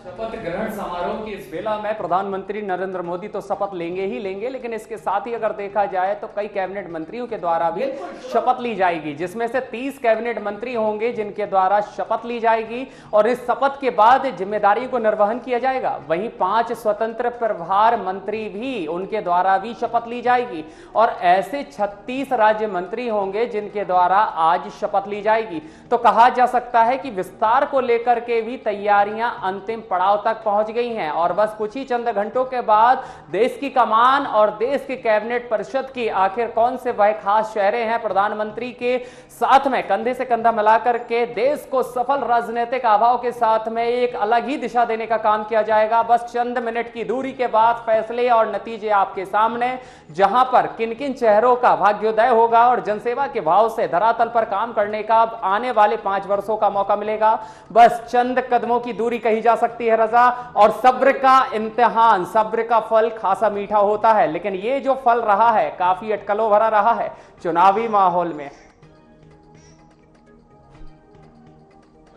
शपथ ग्रहण समारोह की इस बेला में प्रधानमंत्री नरेंद्र मोदी तो शपथ लेंगे ही लेंगे, लेकिन इसके साथ ही अगर देखा जाए तो कई कैबिनेट मंत्रियों के द्वारा भी शपथ ली जाएगी, जिसमें से 30 कैबिनेट मंत्री होंगे जिनके द्वारा शपथ ली जाएगी और इस शपथ के बाद जिम्मेदारी को निर्वहन किया जाएगा। वहीं 5 स्वतंत्र प्रभार मंत्री भी उनके द्वारा भी शपथ ली जाएगी और ऐसे 36 राज्य मंत्री होंगे जिनके द्वारा आज शपथ ली जाएगी। तो कहा जा सकता है कि विस्तार को लेकर के भी तैयारियां अंतिम पड़ाव तक पहुंच गई हैं और बस कुछ ही चंद घंटों के बाद देश की कमान और देश की कैबिनेट परिषद की आखिर कौन से वह खास चेहरे हैं प्रधानमंत्री के साथ में कंधे से कंधा मिलाकर के देश को सफल राजनीतिक आभाव के साथ में एक अलग ही दिशा देने का काम किया जाएगा। बस चंद मिनट की दूरी के बाद फैसले और नतीजे आपके सामने, जहां पर किन किन चेहरों का भाग्योदय होगा और जनसेवा के भाव से धरातल पर काम करने का आने वाले 5 वर्षों का मौका मिलेगा। बस चंद कदमों की दूरी कही जा सकती है रजा, और सब्र का इम्तिहान, सब्र का फल खासा मीठा होता है, लेकिन ये जो फल रहा है काफी अटकलों भरा रहा है चुनावी माहौल में।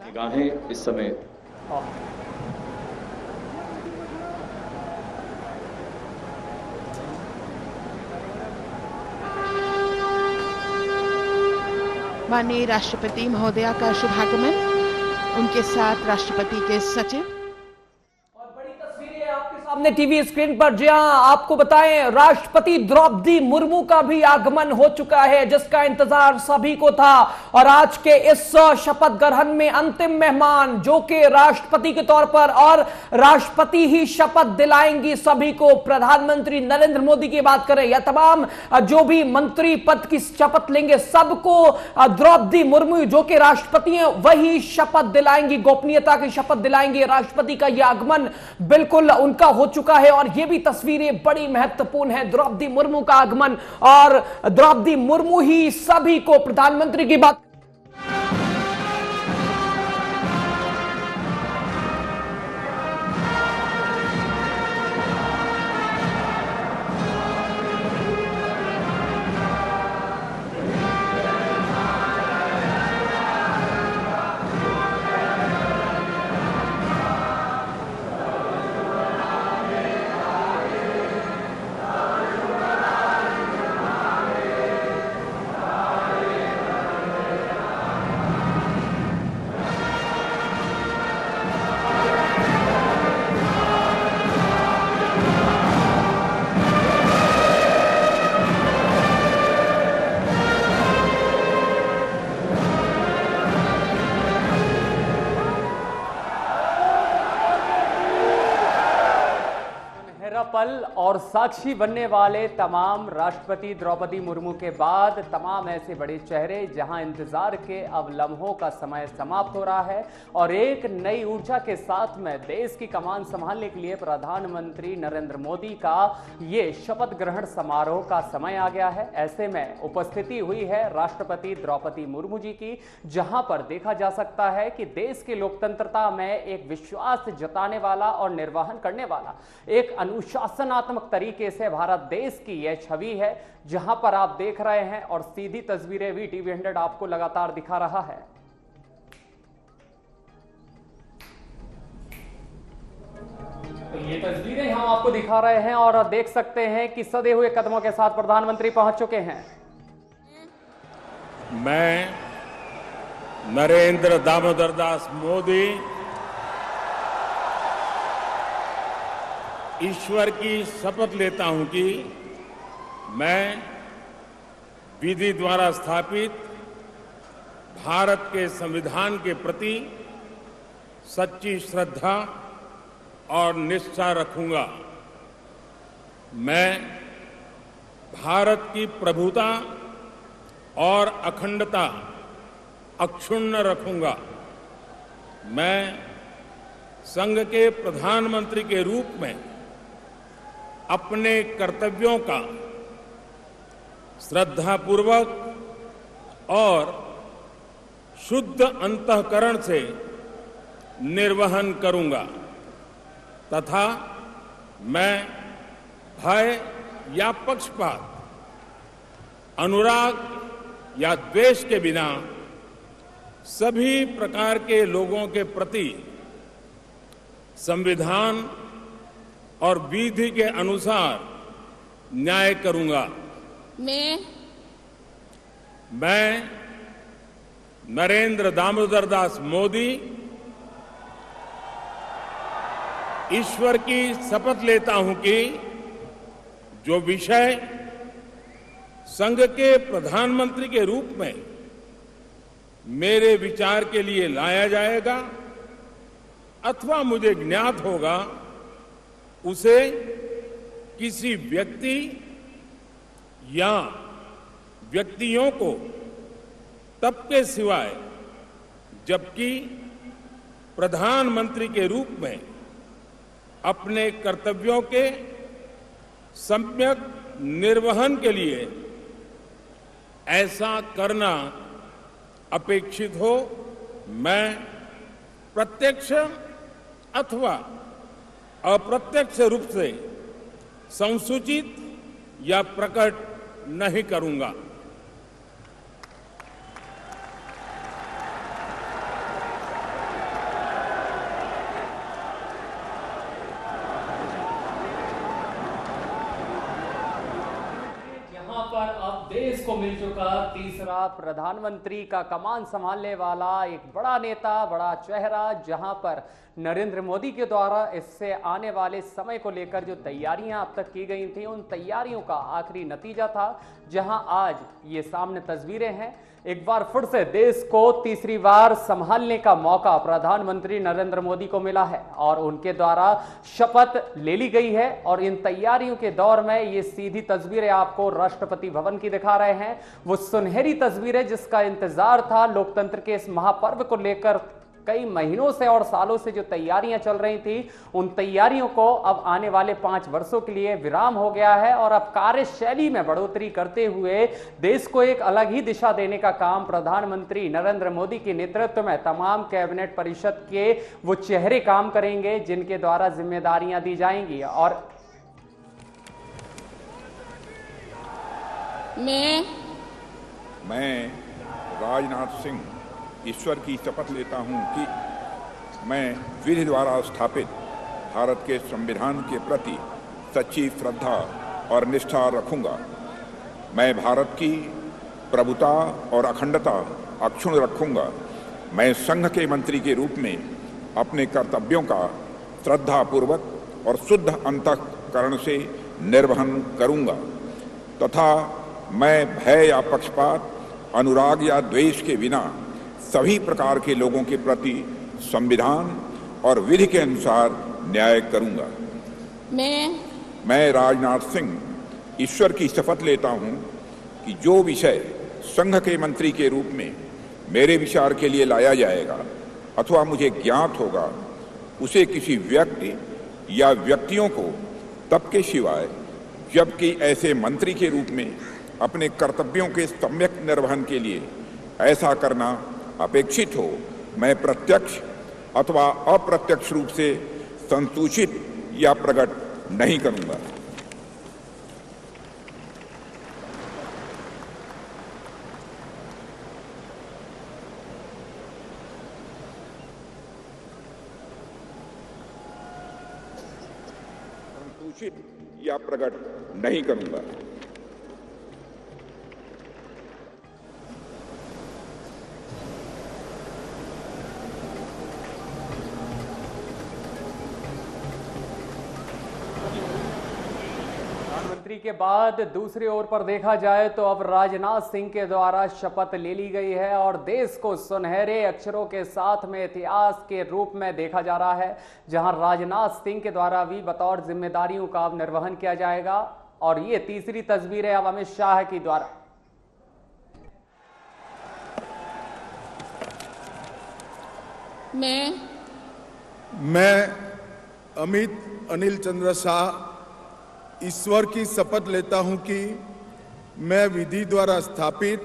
निगाहें इस समय माननीय राष्ट्रपति महोदया का शुभागमन, उनके साथ राष्ट्रपति के सचिव। सामने टीवी स्क्रीन पर जी हां, आपको बताएं राष्ट्रपति द्रौपदी मुर्मू का भी आगमन हो चुका है, जिसका इंतजार सभी को था। और आज के इस शपथ ग्रहण में अंतिम मेहमान जो कि राष्ट्रपति के तौर पर, और राष्ट्रपति ही शपथ दिलाएंगी सभी को, प्रधानमंत्री नरेंद्र मोदी की बात करें या तमाम जो भी मंत्री पद की शपथ लेंगे सबको द्रौपदी मुर्मू जो कि राष्ट्रपति हैं वही शपथ दिलाएंगी, गोपनीयता की शपथ दिलाएंगे। राष्ट्रपति का यह आगमन बिल्कुल उनका हो चुका है और यह भी तस्वीरें बड़ी महत्वपूर्ण है। द्रौपदी मुर्मू का आगमन और द्रौपदी मुर्मू ही सभी को प्रधानमंत्री की बात पल और साक्षी बनने वाले तमाम राष्ट्रपति द्रौपदी मुर्मू के बाद तमाम ऐसे बड़े चेहरे जहां इंतजार के अब लम्हों का समय समाप्त हो रहा है और एक नई ऊर्जा के साथ में देश की कमान संभालने के लिए प्रधानमंत्री नरेंद्र मोदी का ये शपथ ग्रहण समारोह का समय आ गया है। ऐसे में उपस्थिति हुई है राष्ट्रपति द्रौपदी मुर्मू जी की, जहां पर देखा जा सकता है कि देश की लोकतंत्रता में एक विश्वास जताने वाला और निर्वहन करने वाला एक अनुशासनात्मक तरीके से भारत देश की यह छवि है, जहां पर आप देख रहे हैं और सीधी तस्वीरें भी टीवी 100 आपको लगातार दिखा रहा है। तो ये तस्वीरें हम आपको दिखा रहे हैं और देख सकते हैं कि सदे हुए कदमों के साथ प्रधानमंत्री पहुंच चुके हैं। मैं नरेंद्र दामोदर दास मोदी ईश्वर की शपथ लेता हूं कि मैं विधि द्वारा स्थापित भारत के संविधान के प्रति सच्ची श्रद्धा और निष्ठा रखूंगा। मैं भारत की प्रभुता और अखंडता अक्षुण्ण रखूंगा। मैं संघ के प्रधानमंत्री के रूप में अपने कर्तव्यों का श्रद्धापूर्वक और शुद्ध अंतःकरण से निर्वहन करूंगा तथा मैं भय या पक्षपात, अनुराग या द्वेष के बिना सभी प्रकार के लोगों के प्रति संविधान और विधि के अनुसार न्याय करूंगा। मैं नरेंद्र दामोदर दास मोदी ईश्वर की शपथ लेता हूं कि जो विषय संघ के प्रधानमंत्री के रूप में मेरे विचार के लिए लाया जाएगा अथवा मुझे ज्ञात होगा, उसे किसी व्यक्ति या व्यक्तियों को तब के सिवाय जबकि प्रधानमंत्री के रूप में अपने कर्तव्यों के सम्यक निर्वहन के लिए ऐसा करना अपेक्षित हो, मैं प्रत्यक्ष अथवा अप्रत्यक्ष रूप से संसूचित या प्रकट नहीं करूंगा। देश को मिल चुका तीसरा प्रधानमंत्री का कमान संभालने वाला एक बड़ा नेता, बड़ा चेहरा, जहां पर नरेंद्र मोदी के द्वारा इससे आने वाले समय को लेकर जो तैयारियां अब तक की गई थी, उन तैयारियों का आखिरी नतीजा था, जहां आज ये सामने तस्वीरें हैं। एक बार फिर से देश को तीसरी बार संभालने का मौका प्रधानमंत्री नरेंद्र मोदी को मिला है और उनके द्वारा शपथ ले ली गई है। और इन तैयारियों के दौर में ये सीधी तस्वीरें आपको राष्ट्रपति भवन की दिखा रहे हैं, वो सुनहरी तस्वीरें जिसका इंतजार था। लोकतंत्र के इस महापर्व को लेकर कई महीनों से और सालों से जो तैयारियां चल रही थी, उन तैयारियों को अब आने वाले 5 वर्षों के लिए विराम हो गया है और अब कार्यशैली में बढ़ोतरी करते हुए देश को एक अलग ही दिशा देने का काम प्रधानमंत्री नरेंद्र मोदी के नेतृत्व में तमाम कैबिनेट परिषद के वो चेहरे काम करेंगे जिनके द्वारा जिम्मेदारियां दी जाएंगी। और मैं राजनाथ सिंह ईश्वर की शपथ लेता हूं कि मैं विधि द्वारा स्थापित भारत के संविधान के प्रति सच्ची श्रद्धा और निष्ठा रखूंगा। मैं भारत की प्रभुता और अखंडता अक्षुण्ण रखूंगा। मैं संघ के मंत्री के रूप में अपने कर्तव्यों का श्रद्धापूर्वक और शुद्ध अंतःकरण से निर्वहन करूंगा तथा मैं भय या पक्षपात, अनुराग या द्वेष के बिना सभी प्रकार के लोगों के प्रति संविधान और विधि के अनुसार न्याय करूंगा। मैं राजनाथ सिंह ईश्वर की शपथ लेता हूं कि जो विषय संघ के मंत्री के रूप में मेरे विचार के लिए लाया जाएगा अथवा मुझे ज्ञात होगा, उसे किसी व्यक्ति या व्यक्तियों को तब के सिवाय जबकि ऐसे मंत्री के रूप में अपने कर्तव्यों के सम्यक निर्वहन के लिए ऐसा करना अपेक्षित हो, मैं प्रत्यक्ष अथवा अप्रत्यक्ष रूप से संसूचित या प्रकट नहीं करूंगा। संसूचित या प्रकट नहीं करूंगा। के बाद दूसरी ओर पर देखा जाए तो अब राजनाथ सिंह के द्वारा शपथ ले ली गई है और देश को सुनहरे अक्षरों के साथ में इतिहास के रूप में देखा जा रहा है, जहां राजनाथ सिंह के द्वारा भी बतौर जिम्मेदारियों का अब निर्वहन किया जाएगा। और ये तीसरी तस्वीर है अब अमित शाह की द्वारा। मैं अमित अनिल चंद्र शाह ईश्वर की शपथ लेता हूं कि मैं विधि द्वारा स्थापित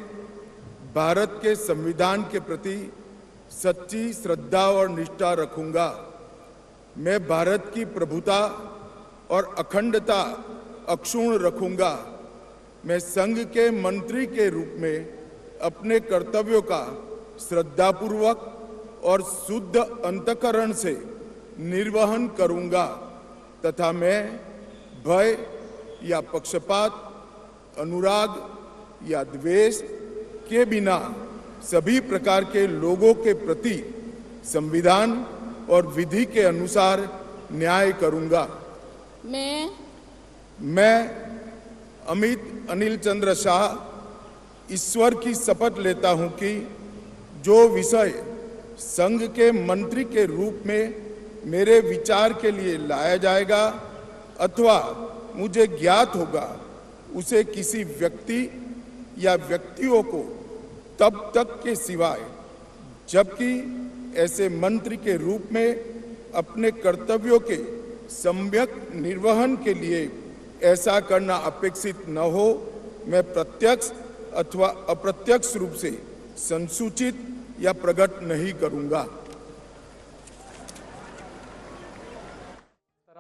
भारत के संविधान के प्रति सच्ची श्रद्धा और निष्ठा रखूंगा। मैं भारत की प्रभुता और अखंडता अक्षुण्ण रखूंगा। मैं संघ के मंत्री के रूप में अपने कर्तव्यों का श्रद्धापूर्वक और शुद्ध अंतःकरण से निर्वहन करूंगा तथा मैं भय या पक्षपात, अनुराग या द्वेष के बिना सभी प्रकार के लोगों के प्रति संविधान और विधि के अनुसार न्याय करूंगा। मैं अमित अनिल चंद्र शाह ईश्वर की शपथ लेता हूं कि जो विषय संघ के मंत्री के रूप में मेरे विचार के लिए लाया जाएगा अथवा मुझे ज्ञात होगा, उसे किसी व्यक्ति या व्यक्तियों को तब तक के सिवाय जबकि ऐसे मंत्री के रूप में अपने कर्तव्यों के सम्यक निर्वहन के लिए ऐसा करना अपेक्षित न हो, मैं प्रत्यक्ष अथवा अप्रत्यक्ष रूप से संसूचित या प्रकट नहीं करूंगा।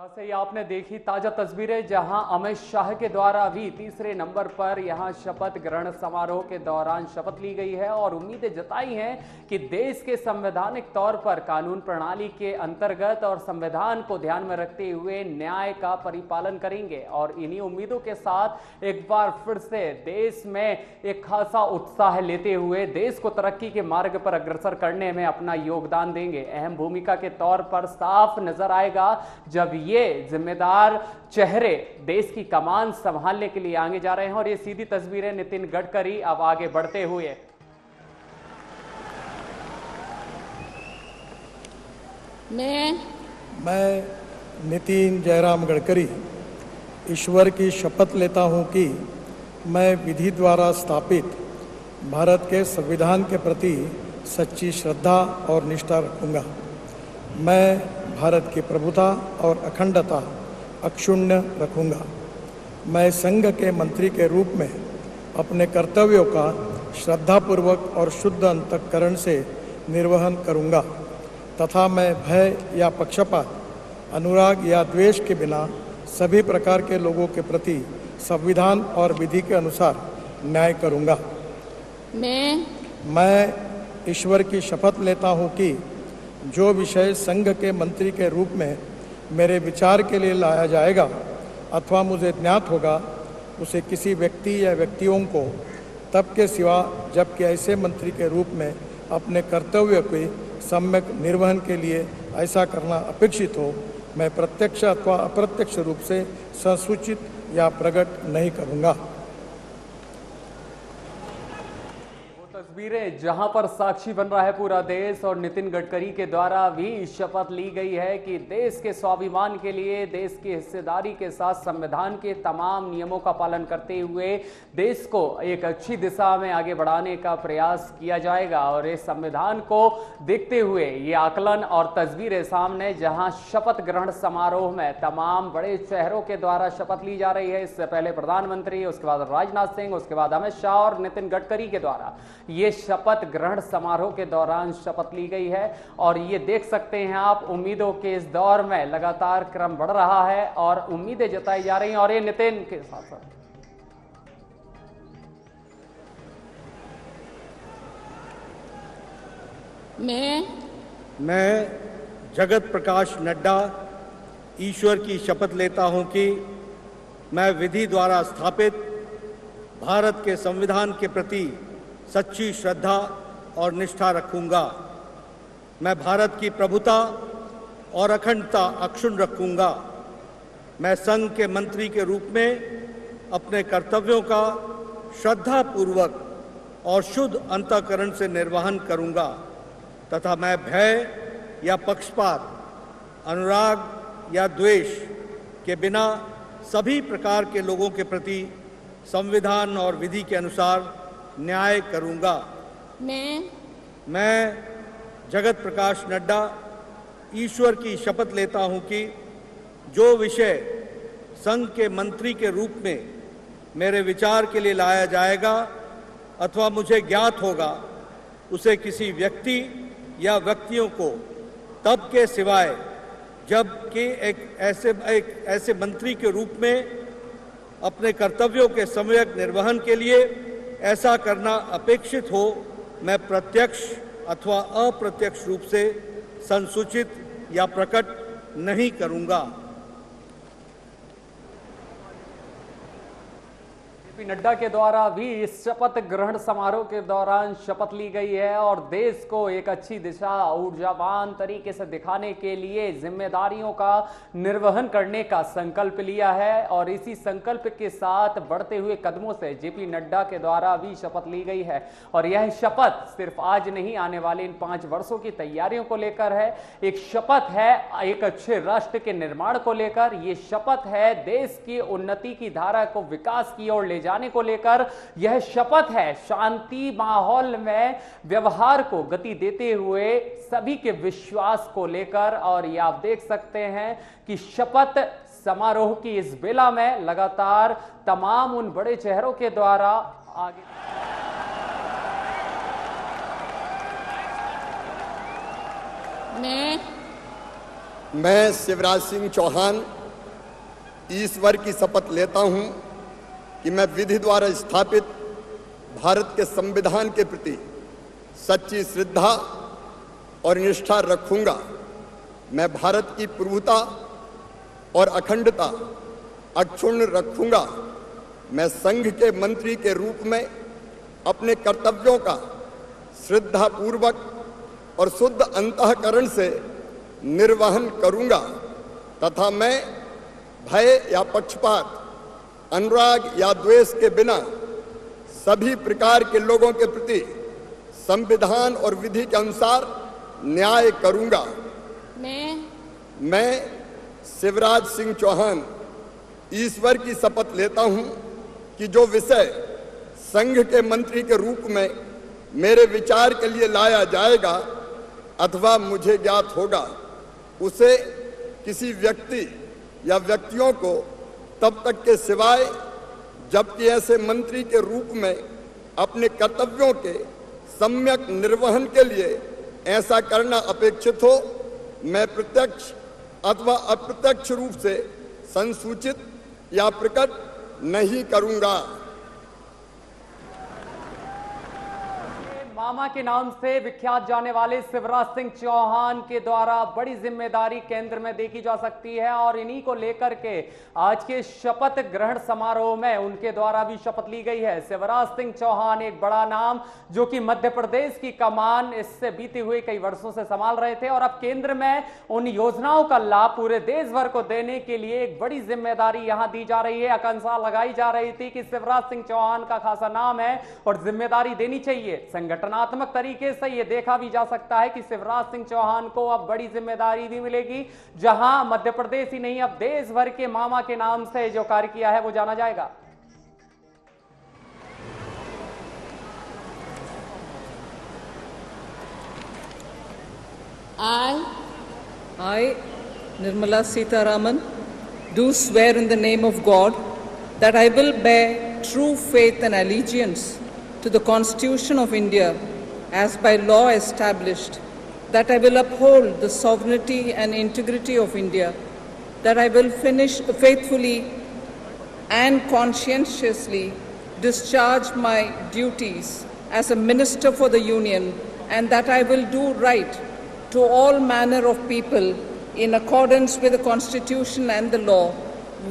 से आपने देखी ताजा तस्वीरें जहां अमित शाह के द्वारा भी तीसरे नंबर पर यहां शपथ ग्रहण समारोह के दौरान शपथ ली गई है और उम्मीदें जताई हैं कि देश के संवैधानिक तौर पर कानून प्रणाली के अंतर्गत और संविधान को ध्यान में रखते हुए न्याय का परिपालन करेंगे। और इन्हीं उम्मीदों के साथ एक बार फिर से देश में एक खासा उत्साह लेते हुए देश को तरक्की के मार्ग पर अग्रसर करने में अपना योगदान देंगे। अहम भूमिका के तौर पर साफ नजर आएगा जब ये जिम्मेदार चेहरे देश की कमान संभालने के लिए आगे जा रहे हैं। और ये सीधी तस्वीरें नितिन गडकरी अब आगे बढ़ते हुए। मैं नितिन जयराम गडकरी ईश्वर की शपथ लेता हूं कि मैं विधि द्वारा स्थापित भारत के संविधान के प्रति सच्ची श्रद्धा और निष्ठा रखूंगा। मैं भारत की प्रभुता और अखंडता अक्षुण्ण रखूंगा। मैं संघ के मंत्री के रूप में अपने कर्तव्यों का श्रद्धापूर्वक और शुद्ध अंतःकरण से निर्वहन करूंगा तथा मैं भय या पक्षपात, अनुराग या द्वेष के बिना सभी प्रकार के लोगों के प्रति संविधान और विधि के अनुसार न्याय करूंगा। मैं ईश्वर की शपथ लेता हूं कि जो विषय संघ के मंत्री के रूप में मेरे विचार के लिए लाया जाएगा अथवा मुझे ज्ञात होगा, उसे किसी व्यक्ति या व्यक्तियों को तब के सिवा जबकि ऐसे मंत्री के रूप में अपने कर्तव्य के सम्यक निर्वहन के लिए ऐसा करना अपेक्षित हो, मैं प्रत्यक्ष अथवा अप्रत्यक्ष रूप से संसूचित या प्रकट नहीं करूँगा। तस्वीरें जहां पर साक्षी बन रहा है पूरा देश और नितिन गडकरी के द्वारा भी शपथ ली गई है कि देश के स्वाभिमान के लिए देश की हिस्सेदारी के साथ संविधान के तमाम नियमों का पालन करते हुए देश को एक अच्छी दिशा में आगे बढ़ाने का प्रयास किया जाएगा। और इस संविधान को देखते हुए ये आकलन और तस्वीरें सामने जहां शपथ ग्रहण समारोह में तमाम बड़े चेहरों के द्वारा शपथ ली जा रही है। इससे पहले प्रधानमंत्री, उसके बाद राजनाथ सिंह, उसके बाद अमित शाह और नितिन गडकरी के द्वारा ये शपथ ग्रहण समारोह के दौरान शपथ ली गई है। और ये देख सकते हैं आप, उम्मीदों के इस दौर में लगातार क्रम बढ़ रहा है और उम्मीदें जताई जा रही हैं। और ये नितिन के साथ साथ मैं जगत प्रकाश नड्डा ईश्वर की शपथ लेता हूं कि मैं विधि द्वारा स्थापित भारत के संविधान के प्रति सच्ची श्रद्धा और निष्ठा रखूंगा। मैं भारत की प्रभुता और अखंडता अक्षुण्ण रखूंगा। मैं संघ के मंत्री के रूप में अपने कर्तव्यों का श्रद्धापूर्वक और शुद्ध अंतःकरण से निर्वहन करूंगा तथा मैं भय या पक्षपात, अनुराग या द्वेष के बिना सभी प्रकार के लोगों के प्रति संविधान और विधि के अनुसार न्याय करूंगा। मैं जगत प्रकाश नड्डा ईश्वर की शपथ लेता हूं कि जो विषय संघ के मंत्री के रूप में मेरे विचार के लिए लाया जाएगा अथवा मुझे ज्ञात होगा, उसे किसी व्यक्ति या व्यक्तियों को तब के सिवाय जबकि एक ऐसे मंत्री के रूप में अपने कर्तव्यों के सम्यक निर्वहन के लिए ऐसा करना अपेक्षित हो, मैं प्रत्यक्ष अथवा अप्रत्यक्ष रूप से संसूचित या प्रकट नहीं करूंगा। जेपी नड्डा के द्वारा भी इस शपथ ग्रहण समारोह के दौरान शपथ ली गई है और देश को एक अच्छी दिशा ऊर्जावान तरीके से दिखाने के लिए जिम्मेदारियों का निर्वहन करने का संकल्प लिया है और इसी संकल्प के साथ बढ़ते हुए कदमों से जेपी नड्डा के द्वारा भी शपथ ली गई है। और यह शपथ सिर्फ आज नहीं, आने वाले इन 5 वर्षों की तैयारियों को लेकर है। एक शपथ है एक अच्छे राष्ट्र के निर्माण को लेकर, यह शपथ है देश की उन्नति की धारा को विकास की ओर ले जाने को लेकर, यह शपथ है शांति माहौल में व्यवहार को गति देते हुए सभी के विश्वास को लेकर। और ये आप देख सकते हैं कि शपथ समारोह की इस बेला में लगातार तमाम उन बड़े चेहरों के द्वारा आगे मैं शिवराज सिंह चौहान ईश्वर की शपथ लेता हूं कि मैं विधि द्वारा स्थापित भारत के संविधान के प्रति सच्ची श्रद्धा और निष्ठा रखूंगा। मैं भारत की प्रभुता और अखंडता अक्षुण्ण रखूंगा। मैं संघ के मंत्री के रूप में अपने कर्तव्यों का श्रद्धापूर्वक और शुद्ध अंतःकरण से निर्वहन करूंगा तथा मैं भय या पक्षपात, अनुराग या द्वेष के बिना सभी प्रकार के लोगों के प्रति संविधान और विधि के अनुसार न्याय करूंगा। मैं शिवराज सिंह चौहान ईश्वर की शपथ लेता हूं कि जो विषय संघ के मंत्री के रूप में मेरे विचार के लिए लाया जाएगा अथवा मुझे ज्ञात होगा, उसे किसी व्यक्ति या व्यक्तियों को तब तक के सिवाय जबकि ऐसे मंत्री के रूप में अपने कर्तव्यों के सम्यक निर्वहन के लिए ऐसा करना अपेक्षित हो, मैं प्रत्यक्ष अथवा अप्रत्यक्ष रूप से संसूचित या प्रकट नहीं करूंगा। मामा के नाम से विख्यात जाने वाले शिवराज सिंह चौहान के द्वारा बड़ी जिम्मेदारी केंद्र में देखी जा सकती है और इन्हीं को लेकर के आज के शपथ ग्रहण समारोह में उनके द्वारा भी शपथ ली गई है। शिवराज सिंह चौहान एक बड़ा नाम जो कि मध्य प्रदेश की कमान इससे बीते हुए कई वर्षों से संभाल रहे थे और अब केंद्र में उन योजनाओं का लाभ पूरे देश भर को देने के लिए एक बड़ी जिम्मेदारी यहां दी जा रही है। आकांक्षा लगाई जा रही थी कि शिवराज सिंह चौहान का खासा नाम है और जिम्मेदारी देनी चाहिए। संगठनात्मक तरीके से यह देखा भी जा सकता है कि शिवराज सिंह चौहान को अब बड़ी जिम्मेदारी भी मिलेगी, जहां मध्य प्रदेश ही नहीं अब देश भर के मामा के नाम से जो कार्य किया है वो जाना जाएगा। I, Nirmala Sitharaman, do swear in the name of God that I will bear true faith and allegiance to the Constitution of India as by law established, that I will uphold the sovereignty and integrity of India, that I will faithfully and conscientiously discharge my duties as a minister for the Union, and that I will do right to all manner of people in accordance with the Constitution and the law,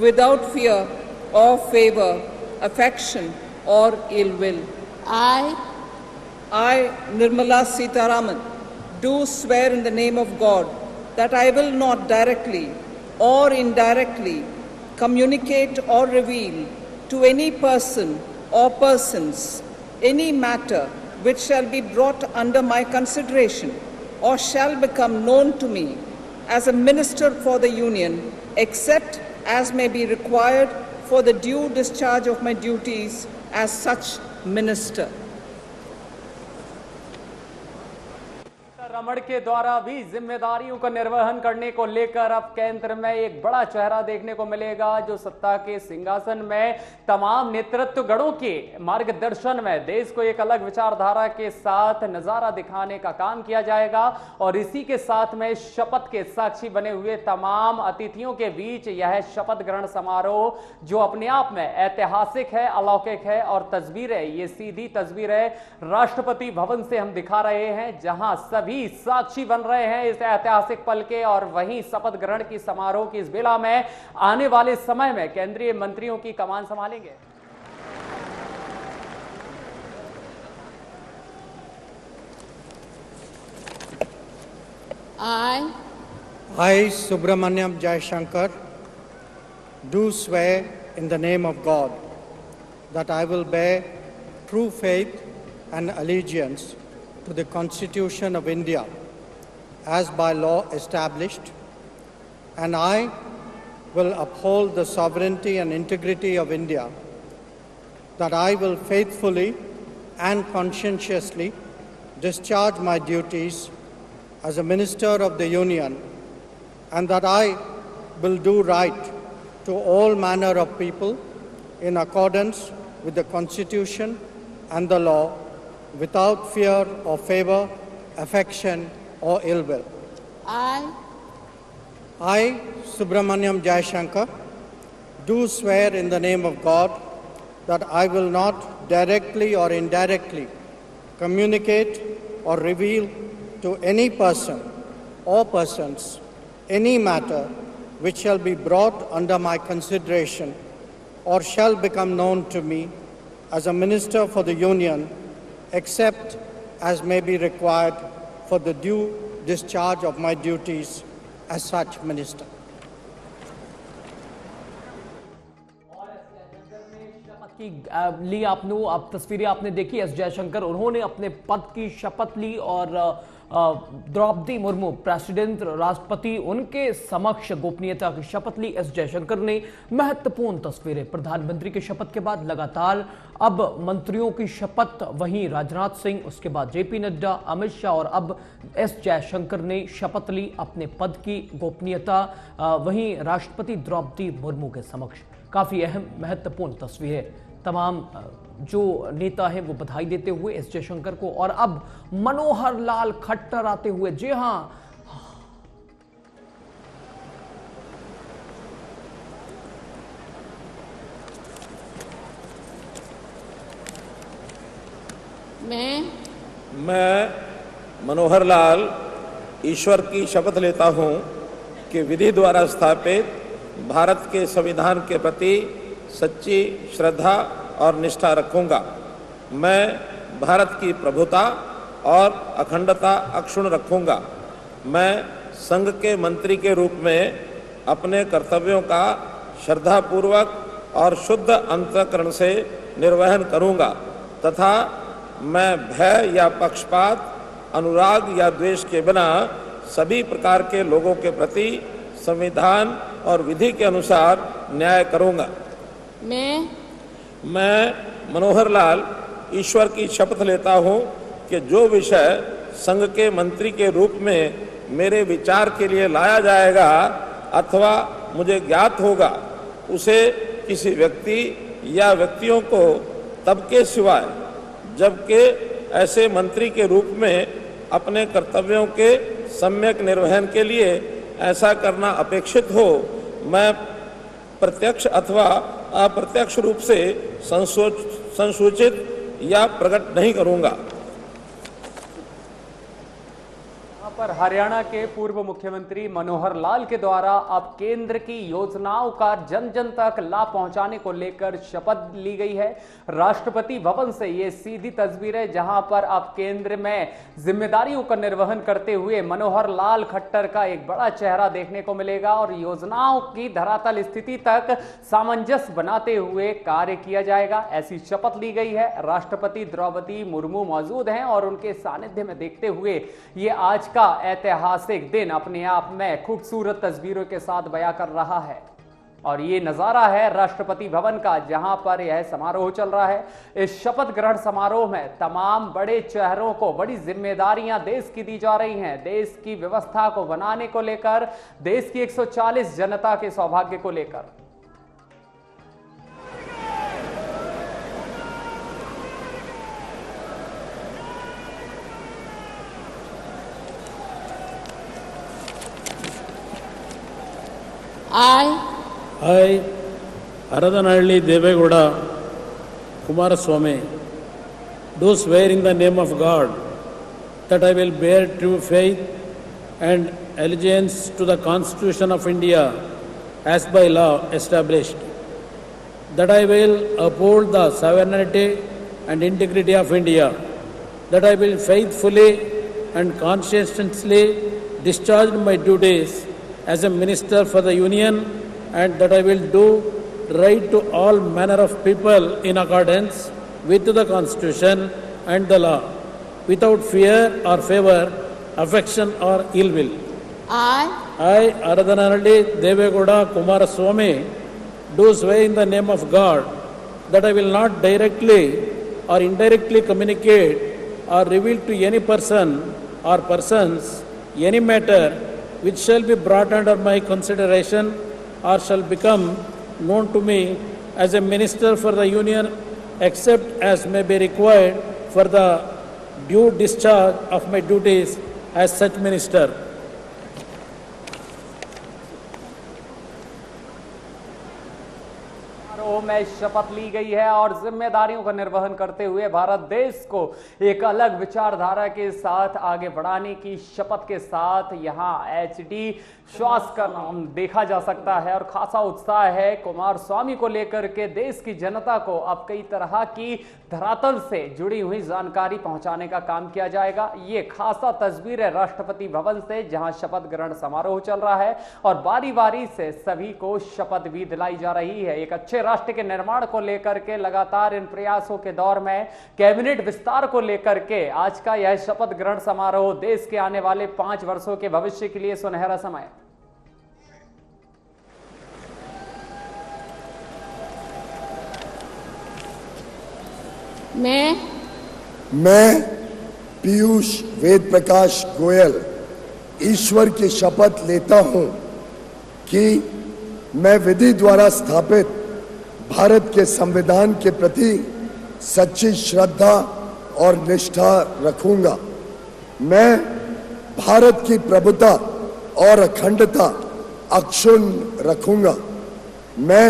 without fear or favor, affection or ill will. I, Nirmala Sitharaman, do swear in the name of God that I will not directly or indirectly communicate or reveal to any person or persons any matter which shall be brought under my consideration or shall become known to me as a minister for the Union, except as may be required for the due discharge of my duties as such minister. रमण के द्वारा भी जिम्मेदारियों का निर्वहन करने को लेकर अब केंद्र में एक बड़ा चेहरा देखने को मिलेगा, जो सत्ता के सिंहासन में तमाम नेतृत्व गणों के मार्गदर्शन में देश को एक अलग विचारधारा के साथ नजारा दिखाने का काम किया जाएगा। और इसी के साथ में शपथ के साक्षी बने हुए तमाम अतिथियों के बीच यह शपथ ग्रहण समारोह जो अपने आप में ऐतिहासिक है, अलौकिक है और तस्वीरें, ये सीधी तस्वीरें राष्ट्रपति भवन से हम दिखा रहे हैं, जहां सभी साक्षी बन रहे हैं इस ऐतिहासिक पल के। और वहीं शपथ ग्रहण की समारोह की इस बेला में आने वाले समय में केंद्रीय मंत्रियों की कमान संभालेंगे। I, Subramaniam Jaishankar, do swear in the name of God that I will bear true faith and allegiance to the Constitution of India as by law established, and I will uphold the sovereignty and integrity of India, that I will faithfully and conscientiously discharge my duties as a Minister of the Union, and that I will do right to all manner of people in accordance with the Constitution and the law, without fear or favor, affection or ill will. I, Subramaniam Jaishankar, do swear in the name of God that I will not directly or indirectly communicate or reveal to any person or persons any matter which shall be brought under my consideration or shall become known to me as a Minister for the Union, except as may be required for the due discharge of my duties as such Minister. की ली आपने, आप तस्वीरें आपने देखी S Jaishankar, उन्होंने अपने पद की शपथ ली और द्रौपदी मुर्मू प्रेसिडेंट राष्ट्रपति उनके समक्ष गोपनीयता की शपथ ली। एस जयशंकर ने महत्वपूर्ण तस्वीरें प्रधानमंत्री की शपथ के बाद लगातार अब मंत्रियों की शपथ, वहीं राजनाथ सिंह, उसके बाद जेपी नड्डा, अमित शाह और अब एस जयशंकर ने शपथ ली अपने पद की गोपनीयता, वहीं राष्ट्रपति द्रौपदी मुर्मू के समक्ष। काफी अहम महत्वपूर्ण तस्वीरें, तमाम जो नेता हैं वो बधाई देते हुए एस जयशंकर को, और अब मनोहर लाल खट्टर आते हुए। जी हां, मैं मनोहर लाल ईश्वर की शपथ लेता हूं कि विधि द्वारा स्थापित भारत के संविधान के प्रति सच्ची श्रद्धा और निष्ठा रखूंगा। मैं भारत की प्रभुता और अखंडता अक्षुण्ण रखूंगा। मैं संघ के मंत्री के रूप में अपने कर्तव्यों का श्रद्धापूर्वक और शुद्ध अंतःकरण से निर्वहन करूंगा तथा मैं भय या पक्षपात, अनुराग या द्वेष के बिना सभी प्रकार के लोगों के प्रति संविधान और विधि के अनुसार न्याय करूंगा। मैं मनोहर लाल ईश्वर की शपथ लेता हूं कि जो विषय संघ के मंत्री के रूप में मेरे विचार के लिए लाया जाएगा अथवा मुझे ज्ञात होगा, उसे किसी व्यक्ति या व्यक्तियों को तब के सिवाय जबकि ऐसे मंत्री के रूप में अपने कर्तव्यों के सम्यक निर्वहन के लिए ऐसा करना अपेक्षित हो, मैं प्रत्यक्ष अथवा अप्रत्यक्ष रूप से संसूचित या प्रकट नहीं करूंगा। पर हरियाणा के पूर्व मुख्यमंत्री मनोहर लाल के द्वारा अब केंद्र की योजनाओं का जन जन तक लाभ पहुंचाने को लेकर शपथ ली गई है। राष्ट्रपति भवन से ये सीधी तस्वीर है जहां पर अब केंद्र में जिम्मेदारियों का निर्वहन करते हुए मनोहर लाल खट्टर का एक बड़ा चेहरा देखने को मिलेगा और योजनाओं की धरातल स्थिति तक सामंजस्य बनाते हुए कार्य किया जाएगा, ऐसी शपथ ली गई है। राष्ट्रपति द्रौपदी मुर्मू मौजूद हैं और उनके सानिध्य में देखते हुए ये आज का ऐतिहासिक दिन अपने आप में खूबसूरत तस्वीरों के साथ बयां कर रहा है। और ये नजारा है राष्ट्रपति भवन का जहां पर यह समारोह चल रहा है। इस शपथ ग्रहण समारोह में तमाम बड़े चेहरों को बड़ी जिम्मेदारियां देश की दी जा रही हैं, देश की व्यवस्था को बनाने को लेकर, देश की 140 जनता के सौभाग्य को लेकर। I, Haradanhalli Devegowda Kumaraswamy, do swear in the name of God that I will bear true faith and allegiance to the Constitution of India as by law established, that I will uphold the sovereignty and integrity of India, that I will faithfully and conscientiously discharge my duties as a Minister for the Union, and that I will do right to all manner of people in accordance with the Constitution and the law, without fear or favor, affection or ill will. I, Aradhanalli Devegowda Kumaraswamy, do swear in the name of God that I will not directly or indirectly communicate or reveal to any person or persons any matter which shall be brought under my consideration or shall become known to me as a Minister for the Union, except as may be required for the due discharge of my duties as such Minister. में शपथ ली गई है और जिम्मेदारियों का निर्वहन करते हुए भारत देश को एक अलग विचारधारा के साथ आगे बढ़ाने की शपथ के साथ यहां एचडी श्वास का नाम देखा जा सकता है और खासा उत्साह है कुमारस्वामी को लेकर के। देश की जनता को अब कई तरह की धरातल से जुड़ी हुई जानकारी पहुंचाने का काम किया जाएगा। ये खासा तस्वीर है राष्ट्रपति भवन से, जहां शपथ ग्रहण समारोह चल रहा है और बारी बारी से सभी को शपथ भी दिलाई जा रही है। एक अच्छे राष्ट्र के निर्माण को लेकर के लगातार इन प्रयासों के दौर में कैबिनेट विस्तार को लेकर के आज का यह शपथ ग्रहण समारोह देश के आने वाले 5 वर्षों के भविष्य के लिए सुनहरा समय। मैं पीयूष वेद प्रकाश गोयल ईश्वर की शपथ लेता हूं कि मैं विधि द्वारा स्थापित भारत के संविधान के प्रति सच्ची श्रद्धा और निष्ठा रखूंगा। मैं भारत की प्रभुता और अखंडता अक्षुण्ण रखूंगा। मैं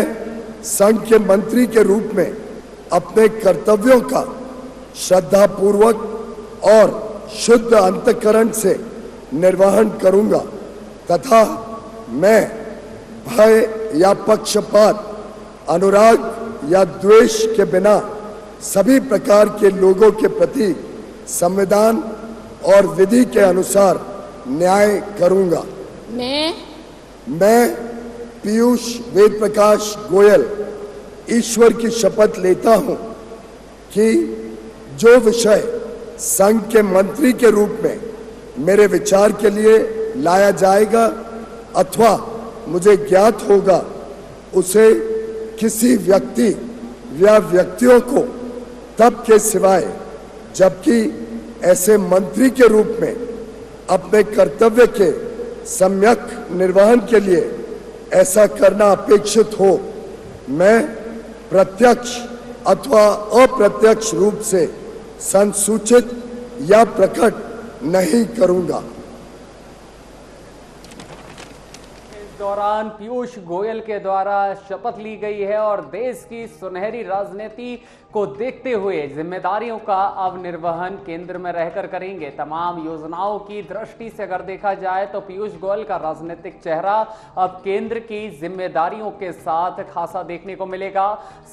संघ के मंत्री के रूप में अपने कर्तव्यों का श्रद्धापूर्वक और शुद्ध अंतःकरण से निर्वहन करूंगा तथा मैं भय या पक्षपात, अनुराग या द्वेष के बिना सभी प्रकार के लोगों के प्रति संविधान और विधि के अनुसार न्याय करूंगा। मैं पीयूष वेद प्रकाश गोयल ईश्वर की शपथ लेता हूं कि जो विषय संघ के मंत्री के रूप में मेरे विचार के लिए लाया जाएगा अथवा मुझे ज्ञात होगा, उसे किसी व्यक्ति या व्यक्तियों को तब के सिवाय जबकि ऐसे मंत्री के रूप में अपने कर्तव्य के सम्यक निर्वहन के लिए ऐसा करना अपेक्षित हो, मैं प्रत्यक्ष अथवा अप्रत्यक्ष रूप से संसूचित या प्रकट नहीं करूंगा। इस दौरान पीयूष गोयल के द्वारा शपथ ली गई है और देश की सुनहरी राजनीति को देखते हुए जिम्मेदारियों का अब निर्वहन केंद्र में रहकर करेंगे। तमाम योजनाओं की दृष्टि से अगर देखा जाए तो पीयूष गोयल का राजनीतिक चेहरा अब केंद्र की जिम्मेदारियों के साथ खासा देखने को मिलेगा।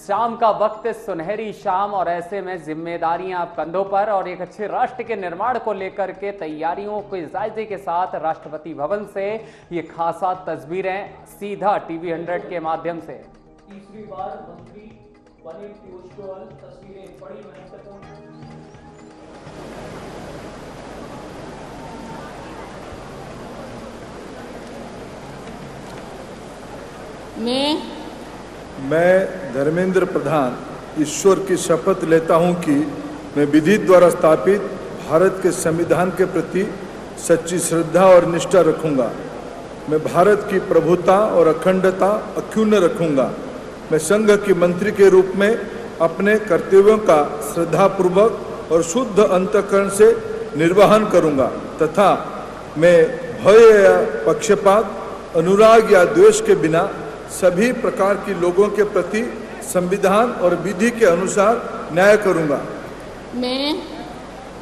शाम का वक्त सुनहरी शाम और ऐसे में जिम्मेदारियां अब कंधों पर और एक अच्छे राष्ट्र के निर्माण को लेकर के तैयारियों के जायजे के साथ राष्ट्रपति भवन से ये खासा तस्वीरें सीधा टीवी 100 के माध्यम से। तीसरी बार मंत्री बने पीयूष गोयल, तस्वीरें बड़ी महत्वपूर्ण। मैं धर्मेंद्र प्रधान ईश्वर की शपथ लेता हूं कि मैं विधि द्वारा स्थापित भारत के संविधान के प्रति सच्ची श्रद्धा और निष्ठा रखूंगा। मैं भारत की प्रभुता और अखंडता अक्षुण्ण रखूंगा। मैं संघ के मंत्री के रूप में अपने कर्तव्यों का श्रद्धापूर्वक और शुद्ध अंतःकरण से निर्वहन करूंगा तथा मैं भय या पक्षपात, अनुराग या द्वेष के बिना सभी प्रकार की लोगों के प्रति संविधान और विधि के अनुसार न्याय करूंगा।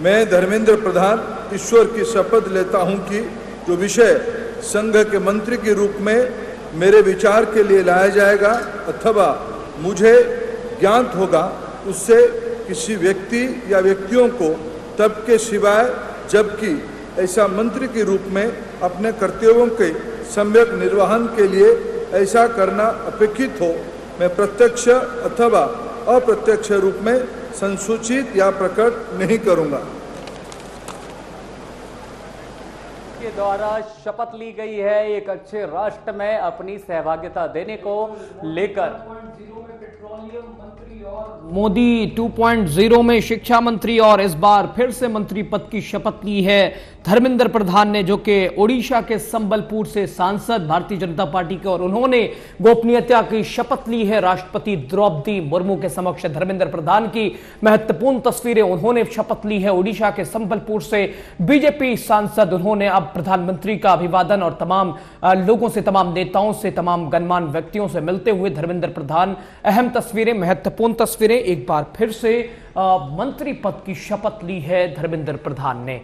मैं धर्मेंद्र प्रधान ईश्वर की शपथ लेता हूं कि जो विषय संघ के मंत्री के रूप में मेरे विचार के लिए लाया जाएगा अथवा मुझे ज्ञात होगा उससे किसी व्यक्ति या व्यक्तियों को तब के सिवाय जबकि ऐसा मंत्री के रूप में अपने कर्तव्यों के सम्यक निर्वहन के लिए ऐसा करना अपेक्षित हो मैं प्रत्यक्ष अथवा अप्रत्यक्ष रूप में संसूचित या प्रकट नहीं करूंगा। के द्वारा शपथ ली गई है एक अच्छे राष्ट्र में अपनी सहभागिता देने को लेकर। मोदी 2.0 में शिक्षा मंत्री और इस बार फिर से मंत्री पद की शपथ ली है धर्मेंद्र प्रधान ने, जो कि ओडिशा के संबलपुर से सांसद भारतीय जनता पार्टी के, और उन्होंने गोपनीयता की शपथ ली है राष्ट्रपति द्रौपदी मुर्मू के समक्ष। धर्मेंद्र प्रधान की महत्वपूर्ण तस्वीरें, उन्होंने शपथ ली है ओडिशा के संबलपुर से बीजेपी सांसद। उन्होंने अब प्रधानमंत्री का अभिवादन और तमाम लोगों से, तमाम नेताओं से, तमाम गणमान्य व्यक्तियों से मिलते हुए धर्मेंद्र प्रधान, अहम तस्वीरें, महत्वपूर्ण तस्वीरें। एक बार फिर से मंत्री पद की शपथ ली है धर्मेंद्र प्रधान ने।